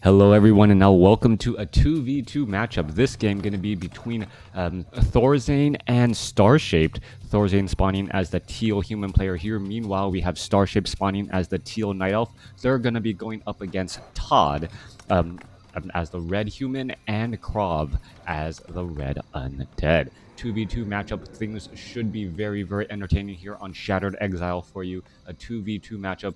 Hello everyone, and now welcome to a 2v2 matchup. This game going to be between ThorZain and Starshaped. ThorZain spawning as the teal human player here. Meanwhile, we have Starshaped spawning as the teal night elf. They're going to be going up against ToD as the red human and KraV as the red undead. 2v2 matchup. Things should be very, very entertaining here on Shattered Exile for you. A 2v2 matchup.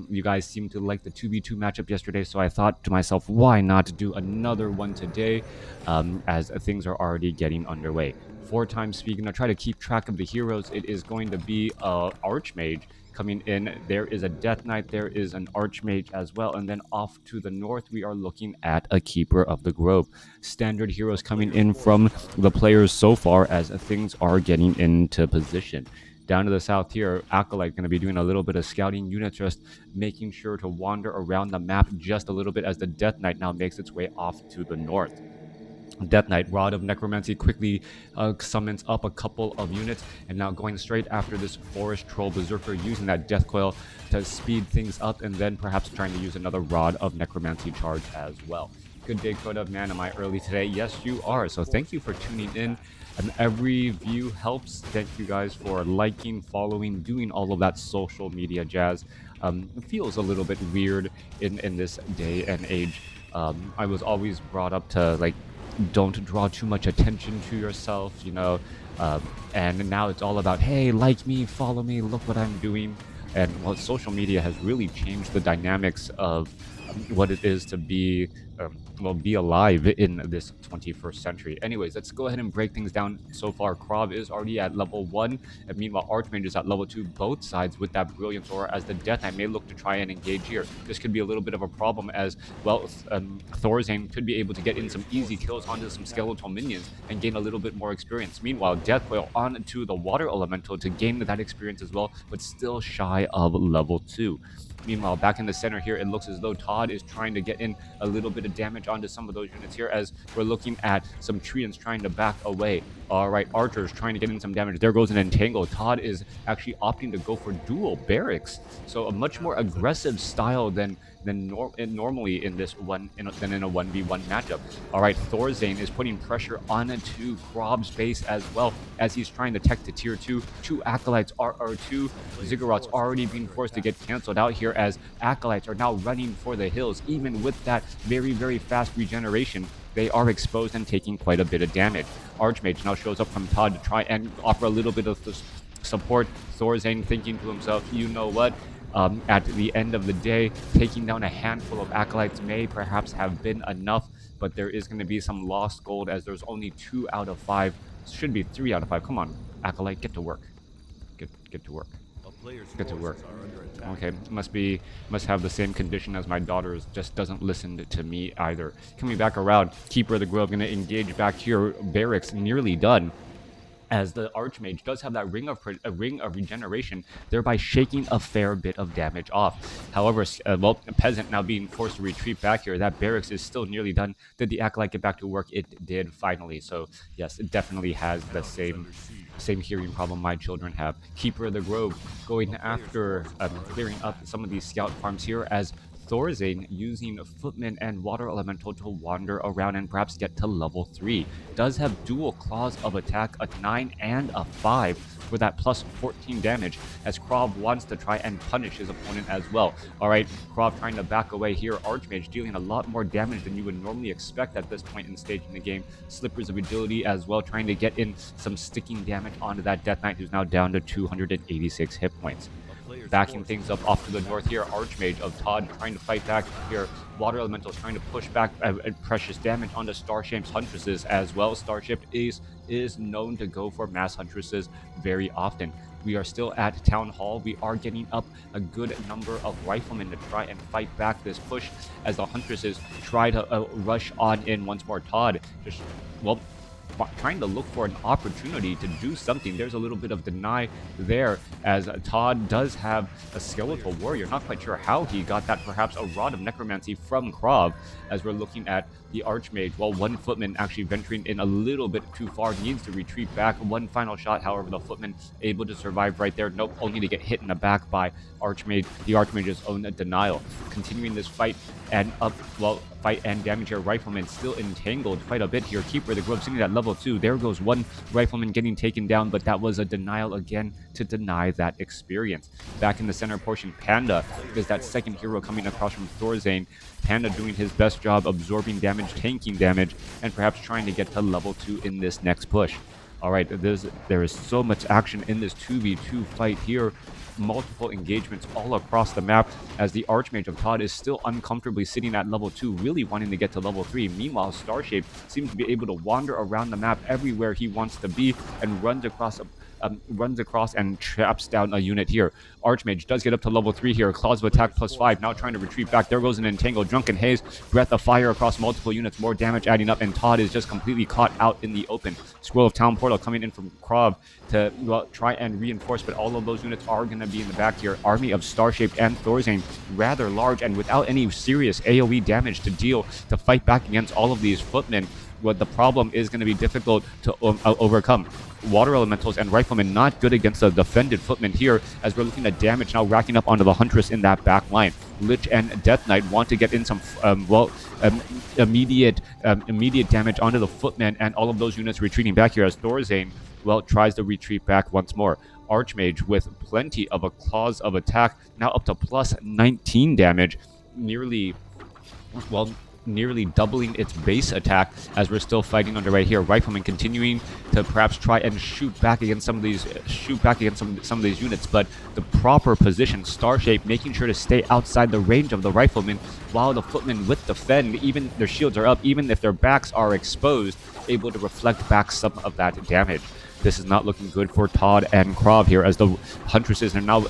You guys seemed to like the 2v2 matchup yesterday, so I thought to myself, why not do another one today, as things are already getting underway. 4 times speed, gonna try to keep track of the heroes. It is going to be Archmage coming in. There is a Death Knight, there is an Archmage as well, and then off to the north, we are looking at a Keeper of the Grove. Standard heroes coming in from the players so far as things are getting into position. Down to the south here, Acolyte going to be doing a little bit of scouting units, just making sure to wander around the map just a little bit as the Death Knight now makes its way off to the north. Death Knight, Rod of Necromancy, quickly summons up a couple of units, and now going straight after this Forest Troll Berserker, using that Death Coil to speed things up, and then perhaps trying to use another Rod of Necromancy charge as well. Good day, Coda. Man, am I early today? Yes, you are. So thank you for tuning in. And every view helps. Thank you guys for liking, following, doing all of that social media jazz. It feels a little bit weird in this day and age. I was always brought up to, like, don't draw too much attention to yourself, and now it's all about, hey, like me, follow me, look what I'm doing. And well, social media has really changed the dynamics of what it is to be be alive in this 21st century. Anyways, let's go ahead and break things down. So far, KraV is already at level 1, and meanwhile Archmage is at level 2, both sides with that Brilliance Aura, as the Death Knight may look to try and engage here. This could be a little bit of a problem, as well ThorZain could be able to get in some easy kills onto some skeletal minions and gain a little bit more experience. Meanwhile, Death Coil onto the Water Elemental to gain that experience as well, but still shy of level 2. Meanwhile, back in the center here, it looks as though ToD is trying to get in a little bit of damage onto some of those units here, as we're looking at some Treants trying to back away. All right, Archers trying to get in some damage. There goes an Entangle. ToD is actually opting to go for dual barracks, so a much more aggressive style than normally in this than in a 1v1 matchup. All right, ThorZain is putting pressure onto KraV's base as well, as he's trying to tech to tier 2. 2 Acolytes are 2 Ziggurats already being forced to get canceled out here, as Acolytes are now running for the hills. Even with that very, very fast regeneration, they are exposed and taking quite a bit of damage. Archmage now shows up from ToD to try and offer a little bit of support. ThorZain thinking to himself, you know what? At the end of the day, taking down a handful of Acolytes may perhaps have been enough, but there is going to be some lost gold, as there's only 2 out of 5. Should be 3 out of 5. Come on, Acolyte, get to work. Get to work. Get to work. Okay, must have the same condition as my daughter's, just doesn't listen to me either. Coming back around, Keeper of the Grove going to engage back here. Barracks nearly done, as the Archmage does have that ring of regeneration, thereby shaking a fair bit of damage off. However, Peasant now being forced to retreat back here. That barracks is still nearly done. Did the Acolyte get back to work? It did, finally. So yes, it definitely has the same hearing problem my children have. Keeper of the Grove going after clearing up some of these scout farms here, as ThorZain using Footman and Water Elemental to wander around and perhaps get to level 3. Does have dual claws of attack, a 9 and a 5 for that plus 14 damage, as KraV wants to try and punish his opponent as well. Alright, KraV trying to back away here. Archmage dealing a lot more damage than you would normally expect at this point in stage in the game. Slippers of Agility as well, trying to get in some sticking damage onto that Death Knight, who's now down to 286 hit points. Backing things up off to the north here, Archmage of ToD trying to fight back here. Water Elementals trying to push back precious damage onto Starshape's Huntresses as well. Starshaped is known to go for mass Huntresses very often. We are still at Town Hall. We are getting up a good number of riflemen to try and fight back this push, as the Huntresses try to rush on in once more. ToD just, trying to look for an opportunity to do something. There's a little bit of deny there, as ToD does have a skeletal warrior. Not quite sure how he got that. Perhaps a rod of necromancy from KraV, as we're looking at the Archmage, while one footman actually venturing in a little bit too far, needs to retreat back. One final shot, however, the footman able to survive right there. Nope, only to get hit in the back by the Archmage's own denial. Continuing this fight and fight and damage here. Rifleman still entangled quite a bit here. Keeper of the Grove sitting at level 2. There goes one Rifleman getting taken down, but that was a denial again to deny that experience. Back in the center portion, Panda is that second hero coming across from ThorZain. Panda doing his best job absorbing damage, tanking damage, and perhaps trying to get to level 2 in this next push. Alright, there is so much action in this 2v2 fight here. Multiple engagements all across the map, as the Archmage of ToD is still uncomfortably sitting at level 2, really wanting to get to level 3. Meanwhile, Starshaped seems to be able to wander around the map everywhere he wants to be and runs across and traps down a unit here. Archmage does get up to level 3 here. Claws of attack +5. Now trying to retreat back. There goes an entangle. Drunken Haze. Breath of fire across multiple units. More damage adding up. And ToD is just completely caught out in the open. Scroll of Town Portal coming in from KraV to try and reinforce. But all of those units are going to be in the back here. Army of Starshaped and ThorZain. Rather large and without any serious AoE damage to deal to fight back against all of these footmen. What the problem is going to be difficult to overcome. Water Elementals and Riflemen not good against the defended footmen here, as we're looking at damage now racking up onto the Huntress in that back line. Lich and Death Knight want to get in some immediate damage onto the footmen, and all of those units retreating back here as ThorZain tries to retreat back once more. Archmage with plenty of a claws of attack, now up to +19 damage, nearly doubling its base attack, as we're still fighting under right here. Rifleman continuing to perhaps try and shoot back against some of these units, but the proper position. Starshaped making sure to stay outside the range of the Rifleman, while the footmen with defend, even their shields are up, even if their backs are exposed, able to reflect back some of that damage. This is not looking good for ToD and KraV here, as the Huntresses are now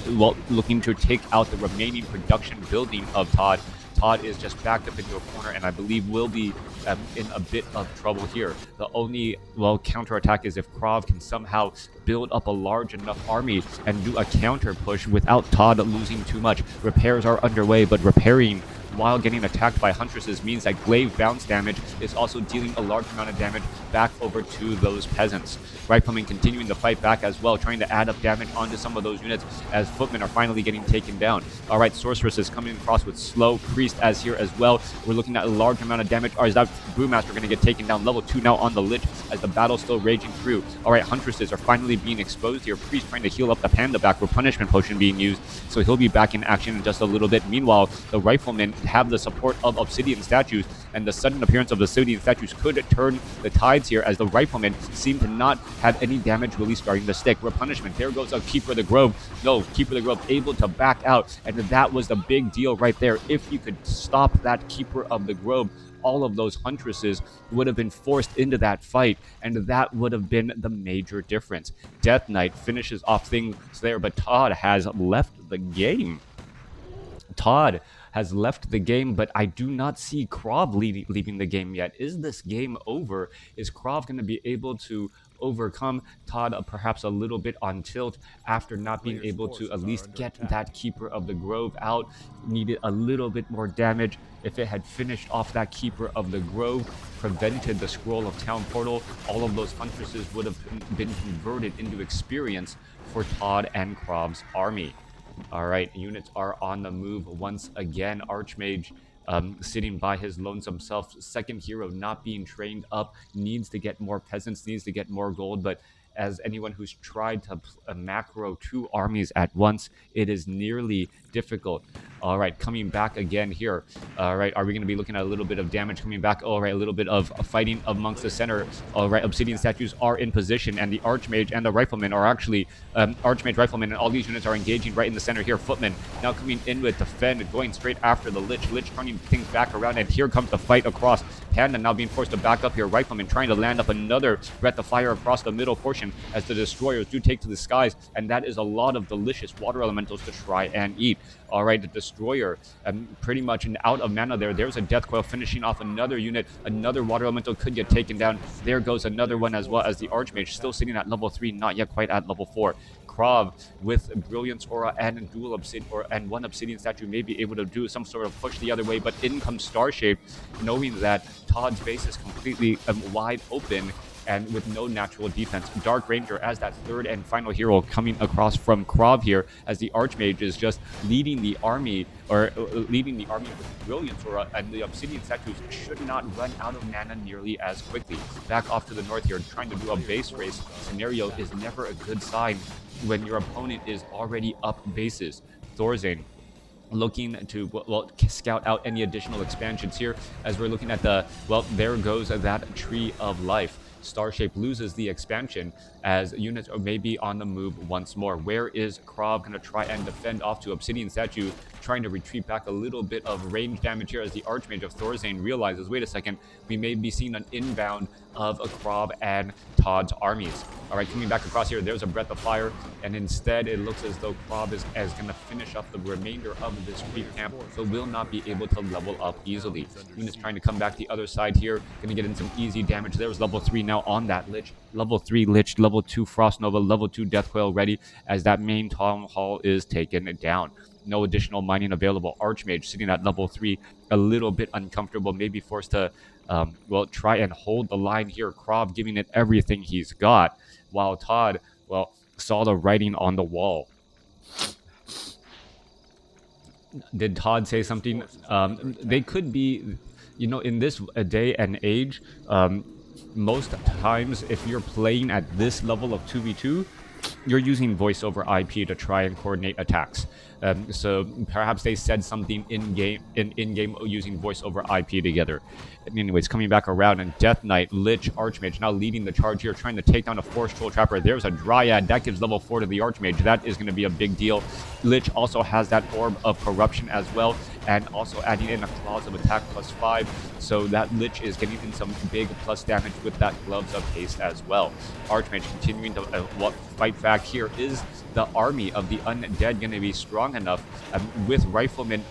looking to take out the remaining production building of ToD. ToD is just backed up into a corner, and I believe will be in a bit of trouble here. The only counterattack is if KraV can somehow build up a large enough army and do a counter push without ToD losing too much. Repairs are underway, but repairing while getting attacked by Huntresses means that glaive bounce damage is also dealing a large amount of damage back over to those peasants. Riflemen continuing to fight back as well, trying to add up damage onto some of those units as footmen are finally getting taken down. Alright, Sorceress is coming across with slow. Priest as here as well. We're looking at a large amount of damage. Or is that Brewmaster going to get taken down? Level 2 now on the Lich, as the battle's still raging through. Alright, Huntresses are finally being exposed here. Priest trying to heal up the Panda back with Punishment Potion being used, so he'll be back in action in just a little bit. Meanwhile, the Riflemen have the support of Obsidian statues, and the sudden appearance of the Obsidian statues could turn the tides here, as the Riflemen seem to not have any damage really starting to stick. Replenishment. There goes a Keeper of the Grove. No, Keeper of the Grove able to back out, and that was the big deal right there. If you could stop that Keeper of the Grove, all of those Huntresses would have been forced into that fight, and that would have been the major difference. Death Knight finishes off things there, but ToD has left the game. ToD has left the game, but I do not see KraV leaving the game yet. Is this game over? Is KraV going to be able to overcome ToD perhaps a little bit on tilt after not being able to at least get that Keeper of the Grove out? Needed a little bit more damage. If it had finished off that Keeper of the Grove, prevented the Scroll of Town Portal, all of those Huntresses would have been converted into experience for ToD and KraV's army. Alright, units are on the move once again. Archmage sitting by his lonesome self. Second hero not being trained up. Needs to get more peasants, needs to get more gold, but as anyone who's tried to macro 2 armies at once, it is nearly difficult. Alright, coming back again here. Alright, are we going to be looking at a little bit of damage coming back? Alright, a little bit of fighting amongst the center. Alright, Obsidian statues are in position, and the Archmage and the Riflemen are actually, Archmage, Riflemen, and all these units are engaging right in the center here. Footmen now coming in with defend, going straight after the Lich. Lich turning things back around, and here comes the fight across. Panda now being forced to back up here. Rifleman trying to land up another breath of fire across the middle portion as the destroyers do take to the skies, and that is a lot of delicious water elementals to try and eat. All right, the destroyer pretty much out of mana there. There's a death coil finishing off another unit. Another water elemental could get taken down. There goes another one as well, as the Archmage still sitting at level 3, not yet quite at level 4. KraV with Brilliance Aura and dual obsidian and one obsidian statue may be able to do some sort of push the other way, but in comes Starshaped, knowing that ToD's base is completely wide open and with no natural defense. Dark Ranger as that third and final hero coming across from KraV here, as the Archmage is just leading the army, with Brilliance Aura, and the Obsidian statues should not run out of mana nearly as quickly. Back off to the north here, trying to do a base race scenario is never a good sign when your opponent is already up bases. ThorZain looking to, well, scout out any additional expansions here, as we're looking at the, well, there goes that Tree of Life. Starshaped loses the expansion as units are maybe on the move once more. Where is KraV going to try and defend off to Obsidian Statue, trying to retreat back a little bit of range damage here, as the Archmage of ThorZain realizes, wait a second, we may be seeing an inbound of a KraV and ToD's armies. All right, coming back across here, there's a Breath of Fire, and instead it looks as though KraV is going to finish up the remainder of this creep camp, but will not be able to level up easily. Units trying to come back the other side here, going to get in some easy damage. There's level 3 now on that Lich. Level 3 Lich, level 2 Frost Nova, level 2 Death Coil ready, as that main Town Hall is taken down. No additional mining available. Archmage sitting at level 3, a little bit uncomfortable, maybe forced to well, try and hold the line here. KraV giving it everything he's got, while ToD, well, saw the writing on the wall. Did ToD say something? They could be, you know, in this day and age, most times if you're playing at this level of 2v2, you're using voice over IP to try and coordinate attacks. So perhaps they said something in-game using voice over IP together. Anyways, coming back around, and Death Knight, Lich, Archmage now leading the charge here, trying to take down a Force Troll Trapper. There's a Dryad. That gives level 4 to the Archmage. That is going to be a big deal. Lich also has that Orb of Corruption as well, and also adding in a Claws of Attack +5. So that Lich is getting in some big plus damage with that Gloves of Haste as well. Archmage continuing to fight back here. Is the army of the undead going to be strong enough with Rifleman,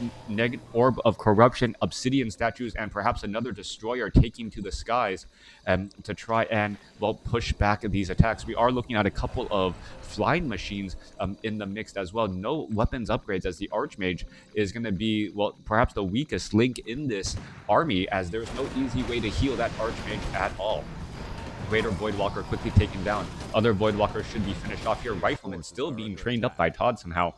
Orb of Corruption, Obsidian Statues, and perhaps another Destroyer taking to the skies to try and, well, push back these attacks? We are looking at a couple of flying machines in the mix as well. No weapons upgrades, as the Archmage is going to be, well, perhaps the weakest link in this army, as there's no easy way to heal that Archmage at all. Greater Voidwalker quickly taken down. Other Voidwalkers should be finished off here. Rifleman still being trained up by ToD somehow.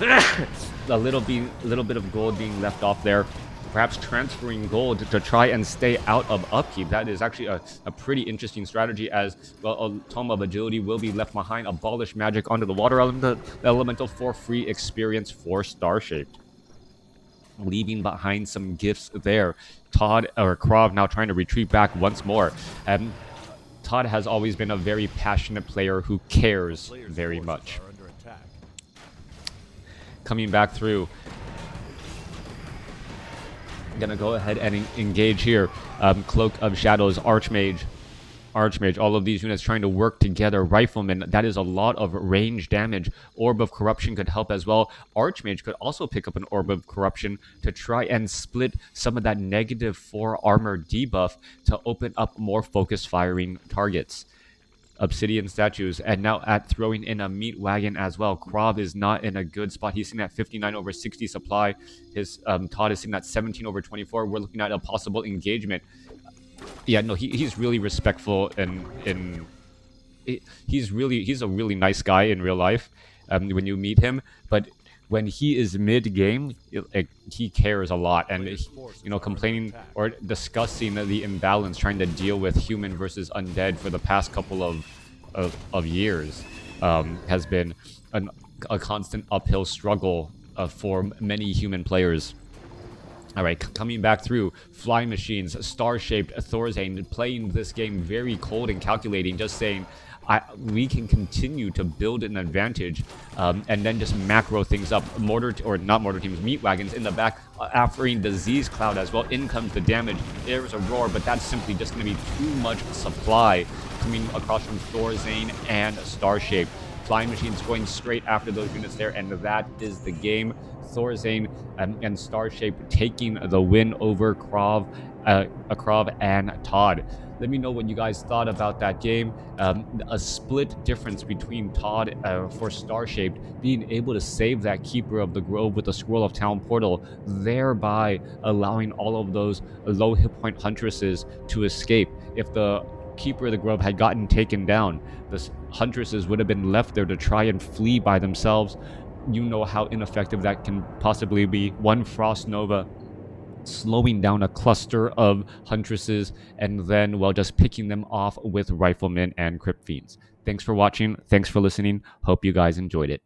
A little bit of gold being left off there. Perhaps transferring gold to try and stay out of upkeep. That is actually a pretty interesting strategy, as, well, a Tome of Agility will be left behind. Abolish magic onto the water elemental for free experience for Starshaped, leaving behind some gifts there. ToD, or KraV, now trying to retreat back once more. ToD has always been a very passionate player who cares very much. Coming back through, gonna go ahead and engage here. Cloak of Shadows, Archmage, all of these units trying to work together. Rifleman, that is a lot of range damage. Orb of Corruption could help as well. Archmage could also pick up an Orb of Corruption to try and split some of that -4 armor debuff to open up more focused firing targets. Obsidian Statues, and now at throwing in a meat wagon as well. KraV is not in a good spot. He's sitting at 59/60 supply. His ToD is sitting at 17/24. We're looking at a possible engagement. Yeah, no, he's really respectful, and he's a really nice guy in real life when you meet him, but when he is mid-game, he cares a lot, and, you know, complaining or discussing the imbalance, trying to deal with human versus undead for the past couple of years has been a constant uphill struggle for many human players. All right, coming back through, Flying Machines, Starshaped, ThorZain, playing this game very cold and calculating, just saying, we can continue to build an advantage, and then just macro things up. Or not mortar teams, meat wagons in the back, offering disease cloud as well. In comes the damage. There's a roar, but that's simply just going to be too much supply coming across from ThorZain and Starshaped. Flying machines going straight after those units there, and that is the game. ThorZain and Starshaped taking the win over KraV and ToD. Let me know what you guys thought about that game. A split difference between ToD for Starshaped being able to save that Keeper of the Grove with the Scroll of Town portal, thereby allowing all of those low hit point Huntresses to escape. If the Keeper of the Grove had gotten taken down, the Huntresses would have been left there to try and flee by themselves. You know how ineffective that can possibly be. One Frost Nova slowing down a cluster of Huntresses, and then, well, just picking them off with Riflemen and Crypt Fiends. Thanks for watching. Thanks for listening. Hope you guys enjoyed it.